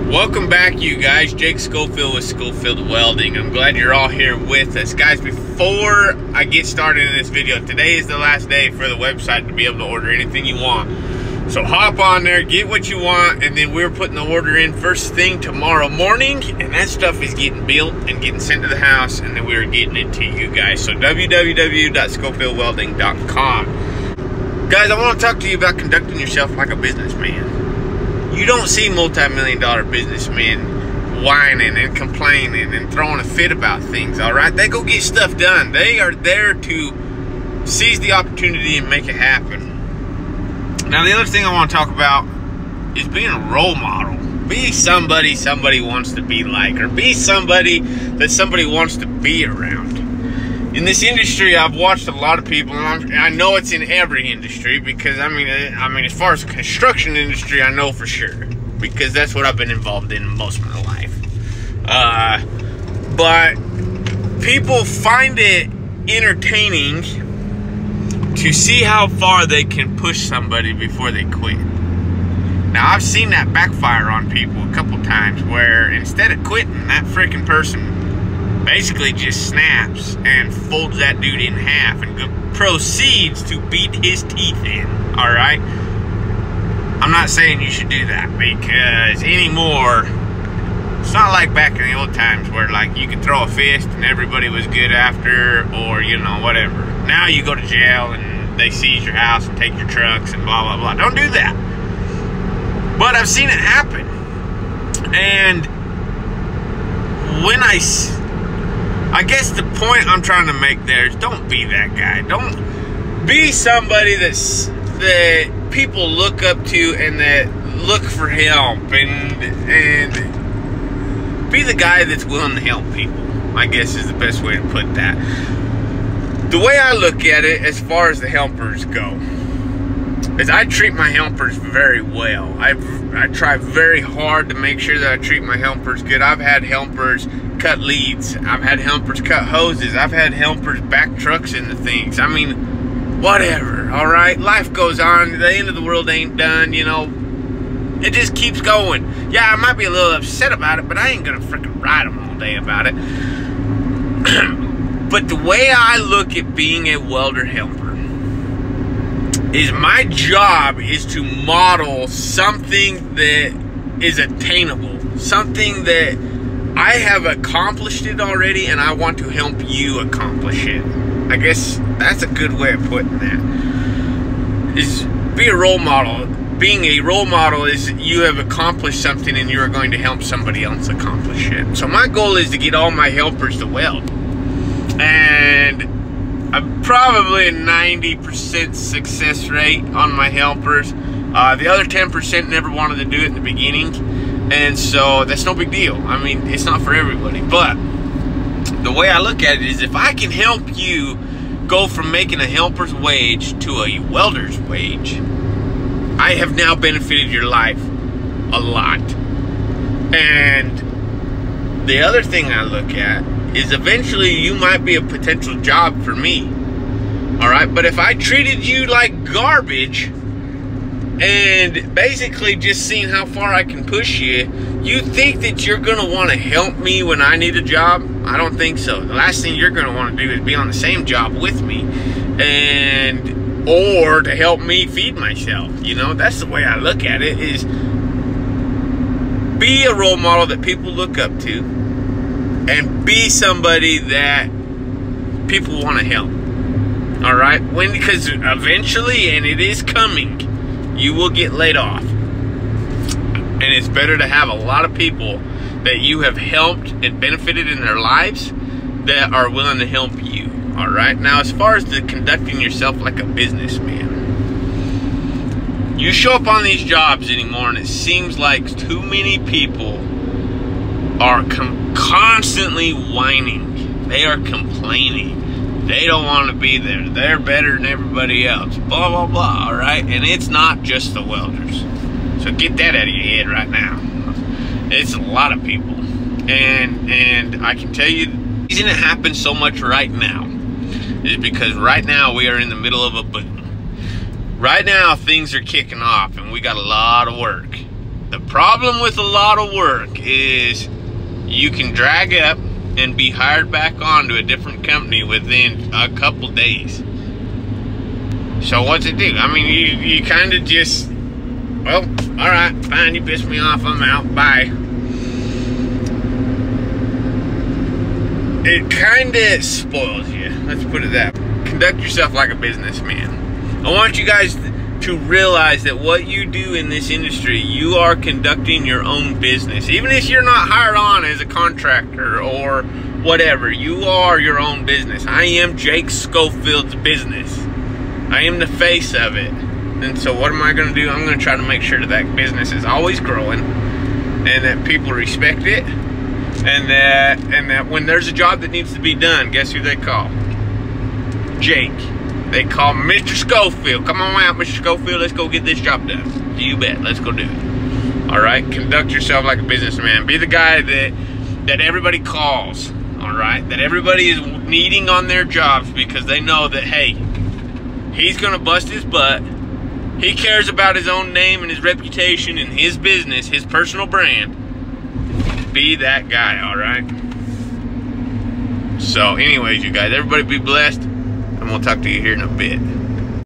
Welcome back, you guys. Jake Schofield with Schofield Welding. I'm glad you're all here with us. Guys, before I get started in this video, today is the last day for the website to be able to order anything you want. So hop on there, get what you want, and then we're putting the order in first thing tomorrow morning, and that stuff is getting built and getting sent to the house, and then we're getting it to you guys. So www.schofieldwelding.com. Guys, I want to talk to you about conducting yourself like a businessman. You don't see multi-million-dollar businessmen whining and complaining and throwing a fit about things, all right? They go get stuff done. They are there to seize the opportunity and make it happen. Now, the other thing I want to talk about is being a role model. Be somebody wants to be like, or be somebody that somebody wants to be around. In this industry, I've watched a lot of people, and I know it's in every industry, because I mean, as far as the construction industry, I know for sure, because that's what I've been involved in most of my life. But people find it entertaining to see how far they can push somebody before they quit. Now, I've seen that backfire on people a couple times, where instead of quitting, that freaking person basically just snaps and folds that dude in half and proceeds to beat his teeth in, all right? I'm not saying you should do that, because anymore, it's not like back in the old times where, like, you could throw a fist and everybody was good after, or, you know, whatever. Now you go to jail and they seize your house and take your trucks and blah, blah, blah. Don't do that. But I've seen it happen. And when I guess the point I'm trying to make there is, don't be that guy. Don't be somebody that people look up to and that look for help, and be the guy that's willing to help people, I guess is the best way to put that. The way I look at it as far as the helpers go is I treat my helpers very well. I try very hard to make sure that I treat my helpers good. I've had helpers cut leads. I've had helpers cut hoses. I've had helpers back trucks into things. I mean, whatever, all right? Life goes on. The end of the world ain't done, you know. It just keeps going. Yeah, I might be a little upset about it, but I ain't gonna freaking ride them all day about it. But the way I look at being a welder helper is, my job is to model something that is attainable, something that I have accomplished it already, and I want to help you accomplish it. I guess that's a good way of putting that. Is be a role model. Being a role model is you have accomplished something and you're going to help somebody else accomplish it. So my goal is to get all my helpers to weld. And I'm probably a 90% success rate on my helpers. The other 10% never wanted to do it in the beginning. And so that's no big deal. I mean, it's not for everybody. But the way I look at it is, if I can help you go from making a helper's wage to a welder's wage, I have now benefited your life a lot. And the other thing I look at is, eventually you might be a potential job for me. All right? But if I treated you like garbage and basically just seeing how far I can push you, you think that you're going to want to help me when I need a job? I don't think so. The last thing you're going to want to do is be on the same job with me, or to help me feed myself. You know, that's the way I look at it, is be a role model that people look up to, and be somebody that people want to help. All right? Because eventually, and it is coming, you will get laid off. And it's better to have a lot of people that you have helped and benefited in their lives that are willing to help you. All right? Now, as far as the conducting yourself like a businessman, you show up on these jobs anymore, and it seems like too many people are constantly whining. They are complaining. They don't want to be there. They're better than everybody else. Blah, blah, blah, all right? And it's not just the welders. So get that out of your head right now. It's a lot of people. And I can tell you, the reason it happens so much right now is because right now we are in the middle of a boom. Right now things are kicking off and we got a lot of work. The problem with a lot of work is you can drag up and be hired back on to a different company within a couple days. So what's it do? I mean, you kind of just, well, all right, fine, you pissed me off, I'm out, bye. It kind of spoils you, let's put it that way. Conduct yourself like a businessman. I want you guys to realize that what you do in this industry, you are conducting your own business. Even if you're not hired on as a contractor or whatever, you are your own business. I am Jake Schofield's business. I am the face of it. And so what am I going to do? I'm going to try to make sure that that business is always growing and that people respect it, and that when there's a job that needs to be done, guess who they call? Jake. They call Mr. Schofield. Come on out, Mr. Schofield. Let's go get this job done. You bet. Let's go do it. All right? Conduct yourself like a businessman. Be the guy that everybody calls. All right? That everybody is needing on their jobs because they know that, hey, he's going to bust his butt. He cares about his own name and his reputation and his business, his personal brand. Be that guy, all right? So anyways, you guys, everybody be blessed. And we'll talk to you here in a bit.